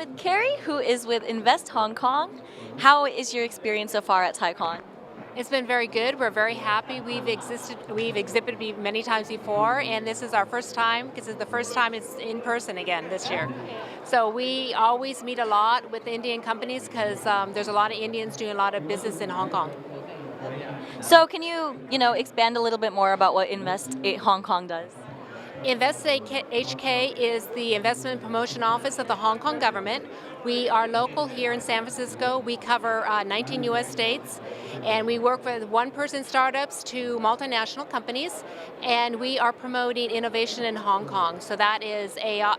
with Carrie, who is with InvestHongKong. How is your experience so far at Tiecon? It's been very good. We're very happy. We've exhibited many times before, and this is our first time because it's the first time it's in person again this year. So we always meet a lot with Indian companies because there's a lot of Indians doing a lot of business in Hong Kong. So can you, expand a little bit more about what InvestHongKong does? InvestHK is the investment promotion office of the Hong Kong government. We are local here in San Francisco. We cover 19 U.S. states, and we work with one-person startups to multinational companies, and we are promoting innovation in Hong Kong. So that is AI,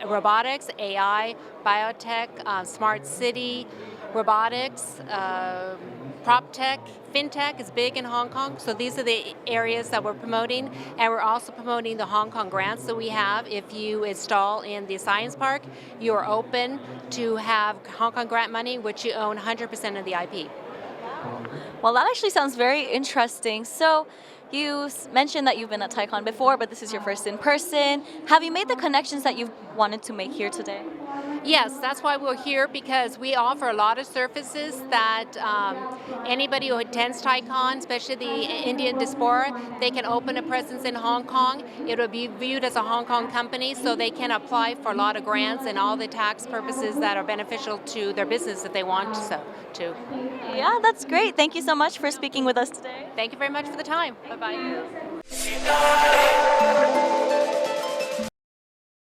robotics, AI, biotech, smart city, robotics, prop tech, Fintech is big in Hong Kong. So these are the areas that we're promoting, and we're also promoting the Hong Kong grants that we have. If you install in the Science Park, you are open to have Hong Kong grant money, which you own 100% of the IP. Well, that actually sounds very interesting. So you mentioned that you've been at Tiecon before, but this is your first in person. Have you made the connections that you've wanted to make here today? Yes, that's why we're here, because we offer a lot of services that anybody who attends Tiecon, especially the Indian diaspora, they can open a presence in Hong Kong. It will be viewed as a Hong Kong company, so they can apply for a lot of grants and all the tax purposes that are beneficial to their business if they want to. Yeah, that's great. Thank you so much for speaking with us today. Thank you very much for the time. Bye-bye.